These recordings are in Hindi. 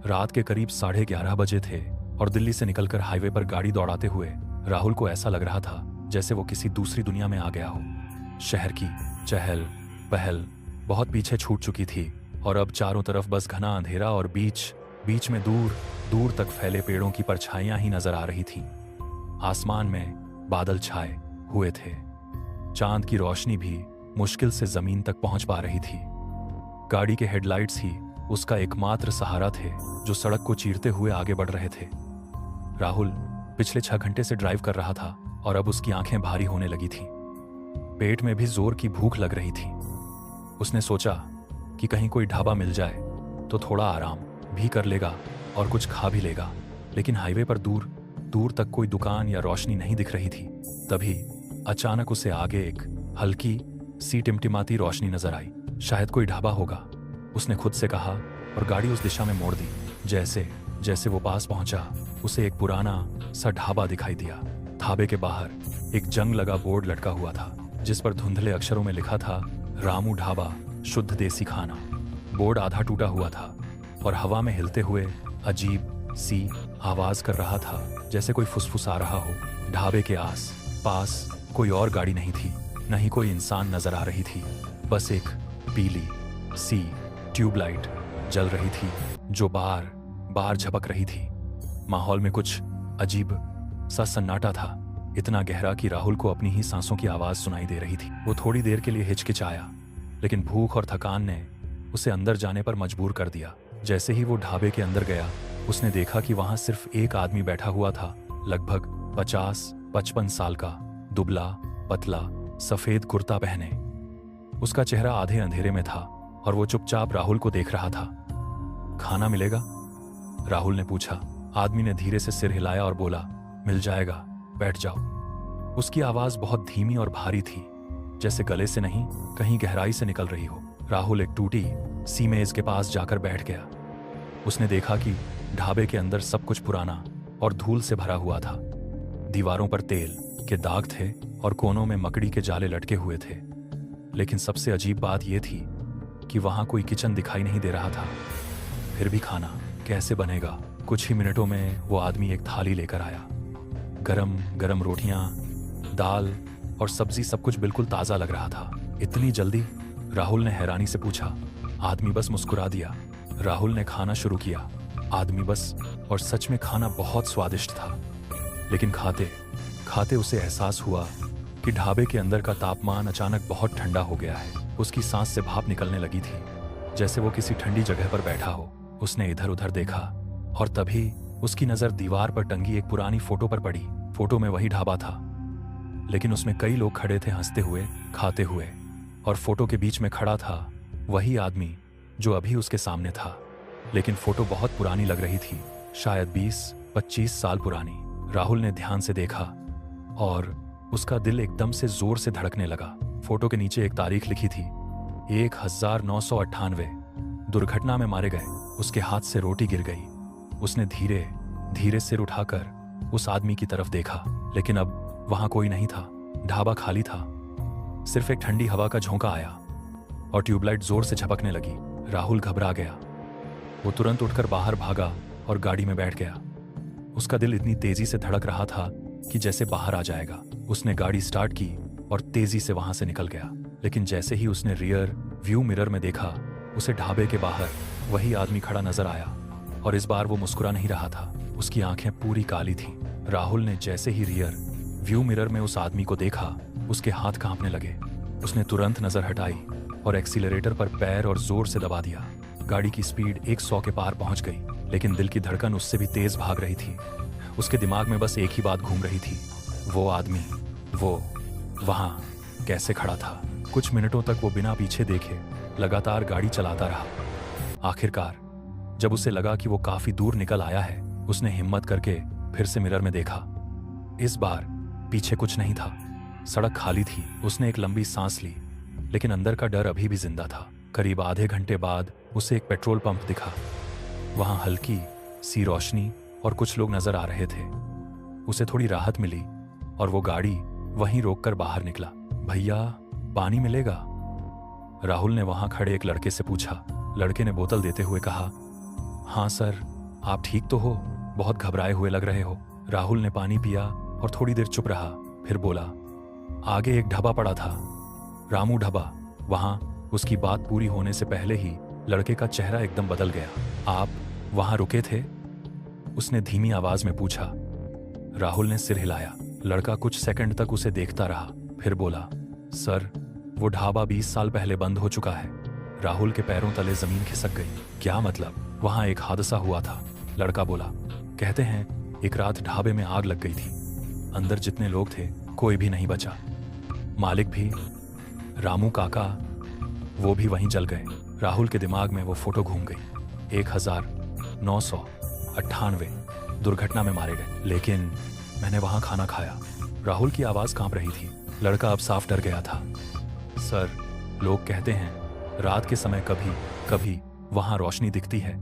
रात के करीब 11:30 बजे थे और दिल्ली से निकलकर हाईवे पर गाड़ी दौड़ाते हुए राहुल को ऐसा लग रहा था जैसे वो किसी दूसरी दुनिया में आ गया हो। शहर की चहल पहल बहुत पीछे छूट चुकी थी और अब चारों तरफ बस घना अंधेरा और बीच बीच में दूर दूर तक फैले पेड़ों की परछाइयां ही नजर आ रही थीं। आसमान में बादल छाए हुए थे। चांद की रोशनी भी मुश्किल से जमीन तक पहुंच पा रही थी। गाड़ी के हेडलाइट्स ही उसका एकमात्र सहारा थे जो सड़क को चीरते हुए आगे बढ़ रहे थे। राहुल पिछले 6 घंटे से ड्राइव कर रहा था और अब उसकी आंखें भारी होने लगी थीं। पेट में भी जोर की भूख लग रही थी। उसने सोचा कि कहीं कोई ढाबा मिल जाए तो थोड़ा आराम भी कर लेगा और कुछ खा भी लेगा, लेकिन हाईवे पर दूर दूर तक कोई दुकान या रोशनी नहीं दिख रही थी। तभी अचानक उसे आगे एक हल्की सी टिमटिमाती रोशनी नजर आई। शायद कोई ढाबा होगा, उसने खुद से कहा और गाड़ी उस दिशा में मोड़ दी। जैसे जैसे वो पास पहुंचा उसे एक पुराना सा ढाबा दिखाई दिया। ढाबे के बाहर एक जंग लगा बोर्ड लटका हुआ था जिस पर धुंधले अक्षरों में लिखा था रामू ढाबा शुद्ध देसी खाना। बोर्ड आधा टूटा हुआ था और हवा में हिलते हुए अजीब सी आवाज कर रहा था जैसे कोई फुसफुस आ रहा हो। ढाबे के आस पास कोई और गाड़ी नहीं थी, न ही कोई इंसान नजर आ रही थी। बस एक पीली सी ट्यूबलाइट जल रही थी जो बार बार झपक रही थी। माहौल में कुछ अजीब सा सन्नाटा था, इतना गहरा कि राहुल को अपनी ही सांसों की आवाज सुनाई दे रही थी। वो थोड़ी देर के लिए हिचकिचाया, लेकिन भूख और थकान ने उसे अंदर जाने पर मजबूर कर दिया। जैसे ही वो ढाबे के अंदर गया उसने देखा कि वहां सिर्फ एक आदमी बैठा हुआ था, लगभग 50-55 साल का, दुबला पतला सफेद कुर्ता पहने। उसका चेहरा आधे अंधेरे में था और वो चुपचाप राहुल को देख रहा था। खाना मिलेगा? राहुल ने पूछा। आदमी ने धीरे से सिर हिलाया और बोला, मिल जाएगा, बैठ जाओ। उसकी आवाज बहुत धीमी और भारी थी, जैसे गले से नहीं कहीं गहराई से निकल रही हो। राहुल एक टूटी सी मेज के पास जाकर बैठ गया। उसने देखा कि ढाबे के अंदर सब कुछ पुराना और धूल से भरा हुआ था। दीवारों पर तेल के दाग थे और कोनों में मकड़ी के जाले लटके हुए थे। लेकिन सबसे अजीब बात यह थी कि वहां कोई किचन दिखाई नहीं दे रहा था। फिर भी खाना कैसे बनेगा? कुछ ही मिनटों में वो आदमी एक थाली लेकर आया। गरम गरम रोटियां, दाल और सब्जी, सब कुछ बिल्कुल ताजा लग रहा था। इतनी जल्दी? राहुल ने हैरानी से पूछा। आदमी बस मुस्कुरा दिया। राहुल ने खाना शुरू किया। आदमी बस, और सच में खाना बहुत स्वादिष्ट था। लेकिन खाते खाते उसे एहसास हुआ कि ढाबे के अंदर का तापमान अचानक बहुत ठंडा हो गया है। उसकी सांस से भाप निकलने लगी थी, जैसे वो किसी ठंडी जगह पर बैठा हो। उसने इधर उधर देखा और तभी उसकी नजर दीवार पर टंगी एक पुरानी फोटो पर पड़ी। फोटो में वही ढाबा था, लेकिन उसमें कई लोग खड़े थे, हंसते हुए, खाते हुए, और फोटो के बीच में खड़ा था वही आदमी जो अभी उसके सामने था। लेकिन फोटो बहुत पुरानी लग रही थी, शायद 20-25 साल पुरानी। राहुल ने ध्यान से देखा और उसका दिल एकदम से जोर से धड़कने लगा। फोटो के नीचे एक तारीख लिखी थी, 1998। दुर्घटना में मारे गए। उसके हाथ से रोटी गिर गई। उसने धीरे धीरे सिर उठाकर उस आदमी की तरफ देखा, लेकिन अब वहां कोई नहीं था। ढाबा खाली था। सिर्फ एक ठंडी हवा का झोंका आया और ट्यूबलाइट जोर से झपकने लगी। राहुल घबरा गया। वो तुरंत उठकर बाहर भागा और गाड़ी में बैठ गया। उसका दिल इतनी तेजी से धड़क रहा था कि जैसे बाहर आ जाएगा। उसने गाड़ी स्टार्ट की और तेजी से वहां से निकल गया। लेकिन जैसे ही उसने रियर व्यू मिरर में देखा, उसे ढाबे के बाहर वही आदमी खड़ा नजर आया और इस बार वो मुस्कुरा नहीं रहा था। उसकी आंखें पूरी काली थीं। राहुल ने जैसे ही रियर व्यू मिरर में उस आदमी को देखा, उसके हाथ कांपने लगे। उसने तुरंत नजर हटाई और एक्सीलरेटर पर पैर और जोर से दबा दिया। गाड़ी की स्पीड 100 के पार पहुंच गई, लेकिन दिल की धड़कन उससे भी तेज भाग रही थी। उसके दिमाग में बस एक ही बात घूम रही थी, वो आदमी, वो वहां कैसे खड़ा था। कुछ मिनटों तक वो बिना पीछे देखे लगातार गाड़ी चलाता रहा। आखिरकार जब उसे लगा कि वो काफी दूर निकल आया है, उसने हिम्मत करके फिर से मिरर में देखा। इस बार पीछे कुछ नहीं था, सड़क खाली थी। उसने एक लंबी सांस ली, लेकिन अंदर का डर अभी भी जिंदा था। करीब आधे घंटे बाद उसे एक पेट्रोल पंप दिखा। वहां हल्की सी रोशनी और कुछ लोग नजर आ रहे थे। उसे थोड़ी राहत मिली और वो गाड़ी वहीं रोककर बाहर निकला। भैया, पानी मिलेगा? राहुल ने वहां खड़े एक लड़के से पूछा। लड़के ने बोतल देते हुए कहा, हाँ सर, आप ठीक तो हो? बहुत घबराए हुए लग रहे हो। राहुल ने पानी पिया और थोड़ी देर चुप रहा, फिर बोला, आगे एक ढाबा पड़ा था, रामू ढाबा। वहां। उसकी बात पूरी होने से पहले ही लड़के का चेहरा एकदम बदल गया। आप वहां रुके थे? उसने धीमी आवाज में पूछा। राहुल ने सिर हिलाया। लड़का कुछ सेकंड तक उसे देखता रहा, फिर बोला, सर, वो ढाबा 20 साल पहले बंद हो चुका है। राहुल के पैरों तले जमीन खिसक गई। क्या मतलब? वहां एक हादसा हुआ था, लड़का बोला। कहते हैं एक रात ढाबे में आग लग गई थी। अंदर जितने लोग थे कोई भी नहीं बचा। मालिक भी, रामू काका, वो भी वहीं जल गए। राहुल के दिमाग में वो फोटो घूम गई। 1998 दुर्घटना में मारे गए, लेकिन मैंने वहां खाना खाया। राहुल की आवाज कांप रही थी। लड़का अब साफ डर गया था। सर, लोग कहते हैं रात के समय कभी कभी वहां रोशनी दिखती है,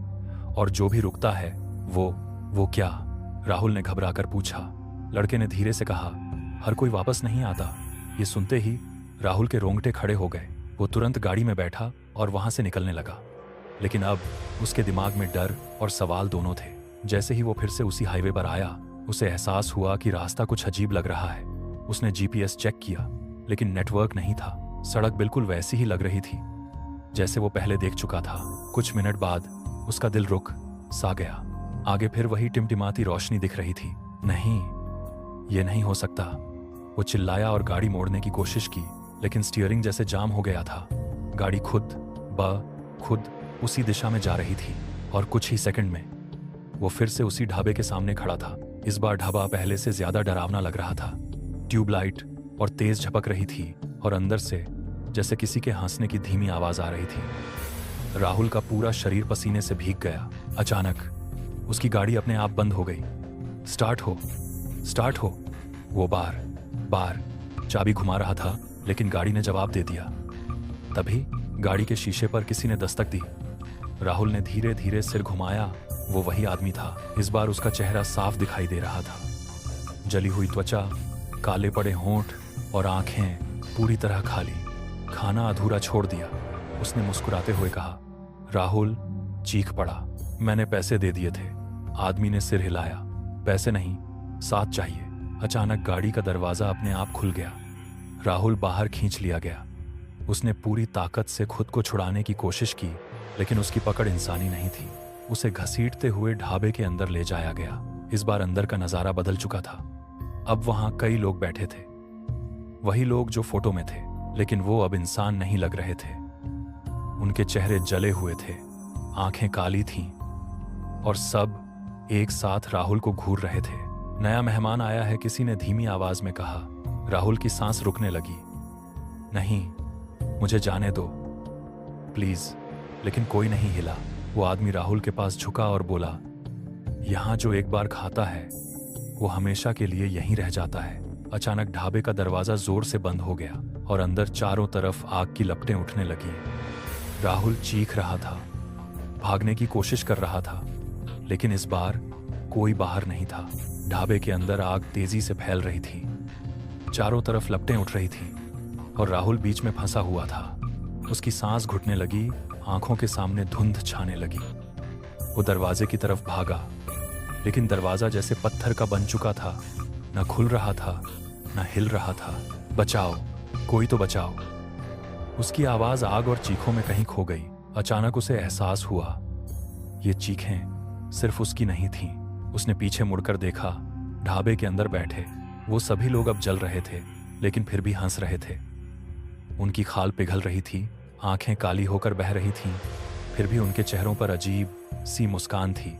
और जो भी रुकता है वो क्या? राहुल ने घबराकर पूछा। लड़के ने धीरे से कहा, हर कोई वापस नहीं आता। ये सुनते ही राहुल के रोंगटे खड़े हो गए। वो तुरंत गाड़ी में बैठा और वहां से निकलने लगा। लेकिन अब उसके दिमाग में डर और सवाल दोनों थे। जैसे ही वो फिर से उसी हाईवे पर आया, उसे एहसास हुआ कि रास्ता कुछ अजीब लग रहा है। उसने जीपीएस चेक किया, लेकिन नेटवर्क नहीं था। सड़क बिल्कुल वैसी ही लग रही थी जैसे वो पहले देख चुका था। कुछ मिनट बाद उसका दिल रुक सा गया। आगे फिर वही टिमटिमाती रोशनी दिख रही थी। नहीं, ये नहीं हो सकता। वो चिल्लाया और गाड़ी मोड़ने की कोशिश की, लेकिन स्टीयरिंग जैसे जाम हो गया था। गाड़ी खुद उसी दिशा में जा रही थी, और कुछ ही सेकंड में वो फिर से उसी ढाबे के सामने खड़ा था। इस बार ढाबा पहले से ज्यादा डरावना लग रहा था। ट्यूबलाइट और तेज झपक रही थी, और अंदर से जैसे किसी के हंसने की धीमी आवाज आ रही थी। राहुल का पूरा शरीर पसीने से भीग गया। अचानक उसकी गाड़ी अपने आप बंद हो गई। स्टार्ट हो। वो बार चाबी घुमा रहा था, लेकिन गाड़ी ने जवाब दे दिया। तभी गाड़ी के शीशे पर किसी ने दस्तक दी। राहुल ने धीरे धीरे सिर घुमाया। वो वही आदमी था। इस बार उसका चेहरा साफ दिखाई दे रहा था। जली हुई त्वचा, काले पड़े होंठ और आंखें पूरी तरह खाली। खाना अधूरा छोड़ दिया। उसने मुस्कुराते हुए कहा। राहुल चीख पड़ा, मैंने पैसे दे दिए थे। आदमी ने सिर हिलाया। पैसे नहीं, साथ चाहिए। अचानक गाड़ी का दरवाजा अपने आप खुल गया। राहुल बाहर खींच लिया गया। उसने पूरी ताकत से खुद को छुड़ाने की कोशिश की, लेकिन उसकी पकड़ इंसानी नहीं थी। उसे घसीटते हुए ढाबे के अंदर ले जाया गया। इस बार अंदर का नजारा बदल चुका था। अब वहां कई लोग बैठे थे, वही लोग जो फोटो में थे, लेकिन वो अब इंसान नहीं लग रहे थे। उनके चेहरे जले हुए थे, आंखें काली थीं, और सब एक साथ राहुल को घूर रहे थे। नया मेहमान आया है, किसी ने धीमी आवाज में कहा। राहुल की सांस रुकने लगी। नहीं, मुझे जाने दो प्लीज। लेकिन कोई नहीं हिला। वो आदमी राहुल के पास झुका और बोला, यहां जो एक बार खाता है वो हमेशा के लिए यहीं रह जाता है। अचानक ढाबे का दरवाजा जोर से बंद हो गया, और अंदर चारों तरफ आग की लपटें उठने लगी। राहुल चीख रहा था, भागने की कोशिश कर रहा था, लेकिन इस बार कोई बाहर नहीं था। ढाबे के अंदर आग तेजी से फैल रही थी। चारों तरफ लपटें उठ रही थी, और राहुल बीच में फंसा हुआ था। उसकी सांस घुटने लगी, आंखों के सामने धुंध छाने लगी। वो दरवाजे की तरफ भागा, लेकिन दरवाजा जैसे पत्थर का बन चुका था। न खुल रहा था, न हिल रहा था। बचाओ, कोई तो बचाओ। उसकी आवाज आग और चीखों में कहीं खो गई। अचानक उसे एहसास हुआ, ये चीखें सिर्फ उसकी नहीं थीं। उसने पीछे मुड़कर देखा। ढाबे के अंदर बैठे वो सभी लोग अब जल रहे थे, लेकिन फिर भी हंस रहे थे। उनकी खाल पिघल रही थी, आंखें काली होकर बह रही थीं, फिर भी उनके चेहरों पर अजीब सी मुस्कान थी।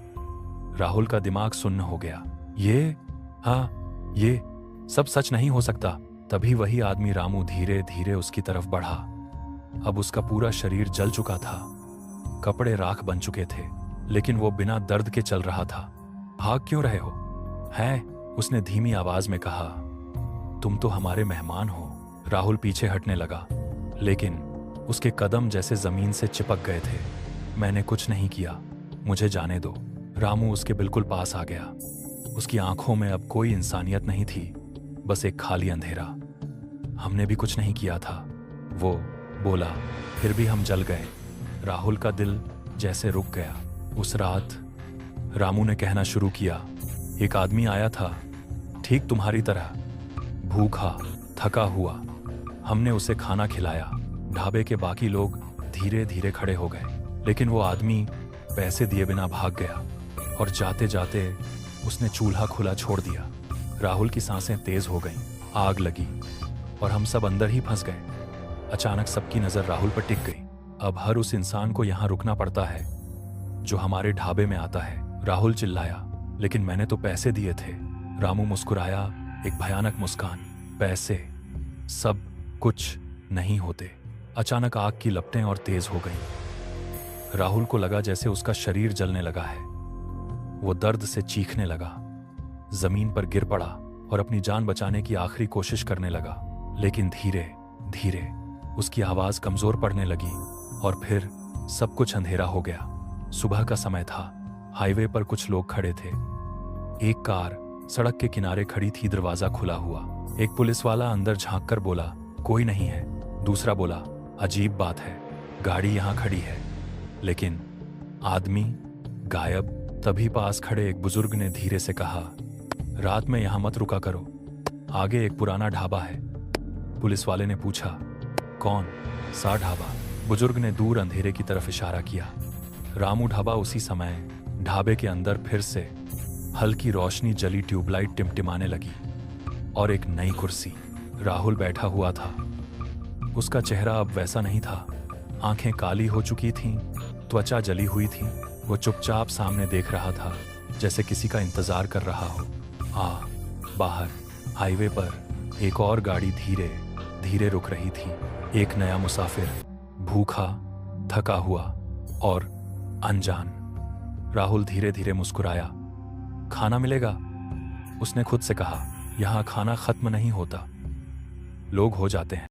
राहुल का दिमाग सुन्न हो गया। ये सब सच नहीं हो सकता। तभी वही आदमी रामू धीरे धीरे उसकी तरफ बढ़ा। अब उसका पूरा शरीर जल चुका था, कपड़े राख बन चुके थे, लेकिन वो बिना दर्द के चल रहा था। भाग क्यों रहे हो? हैं? उसने धीमी आवाज में कहा। तुम तो हमारे मेहमान हो। राहुल पीछे हटने लगा, लेकिन उसके कदम जैसे जमीन से चिपक गए थे। मैंने कुछ नहीं किया, मुझे जाने दो। रामू उसके बिल्कुल पास आ गया। उसकी आंखों में अब कोई इंसानियत नहीं थी, बस एक खाली अंधेरा। हमने भी कुछ नहीं किया था, वो बोला, फिर भी हम जल गए। राहुल का दिल जैसे रुक गया। उस रात रामू ने कहना शुरू किया। एक आदमी आया था, ठीक तुम्हारी तरह, भूखा, थका हुआ। हमने उसे खाना खिलाया। ढाबे के बाकी लोग धीरे धीरे खड़े हो गए, लेकिन वो आदमी पैसे दिए बिना भाग गया और जाते जाते उसने चूल्हा खुला छोड़ दिया। राहुल की सांसें तेज हो गईं, आग लगी और हम सब अंदर ही फंस गए। अचानक सबकी नजर राहुल पर टिक गई। अब हर उस इंसान को यहाँ रुकना पड़ता है जो हमारे ढाबे में आता है, राहुल चिल्लाया। लेकिन मैंने तो पैसे दिए थे। रामू मुस्कुराया, एक भयानक मुस्कान। पैसे सब कुछ नहीं होते। अचानक आग की लपटें और तेज हो गईं। राहुल को लगा जैसे उसका शरीर जलने लगा है। वो दर्द से चीखने लगा, जमीन पर गिर पड़ा और अपनी जान बचाने की आखिरी कोशिश करने लगा। लेकिन धीरे धीरे उसकी आवाज कमजोर पड़ने लगी और फिर सब कुछ अंधेरा हो गया। सुबह का समय था। हाईवे पर कुछ लोग खड़े थे। एक कार सड़क के किनारे खड़ी थी, दरवाजा खुला हुआ। एक पुलिस वाला अंदर झांक कर बोला, कोई नहीं है। दूसरा बोला, अजीब बात है, गाड़ी यहां खड़ी है लेकिन आदमी गायब। तभी पास खड़े एक बुजुर्ग ने धीरे से कहा, रात में यहां मत रुका करो, आगे एक पुराना ढाबा है। पुलिस वाले ने पूछा, कौन सा ढाबा? बुजुर्ग ने दूर अंधेरे की तरफ इशारा किया। रामू ढाबा। उसी समय ढाबे के अंदर फिर से हल्की रोशनी जली, ट्यूबलाइट टिमटिमाने लगी और एक नई कुर्सी। राहुल बैठा हुआ था। उसका चेहरा अब वैसा नहीं था। आंखें काली हो चुकी थीं, त्वचा जली हुई थी। वो चुपचाप सामने देख रहा था, जैसे किसी का इंतजार कर रहा हो। बाहर हाईवे पर एक और गाड़ी धीरे धीरे रुक रही थी। एक नया मुसाफिर, भूखा, थका हुआ और अनजान। राहुल धीरे धीरे मुस्कुराया। खाना मिलेगा? उसने खुद से कहा, यहां खाना खत्म नहीं होता, लोग हो जाते हैं।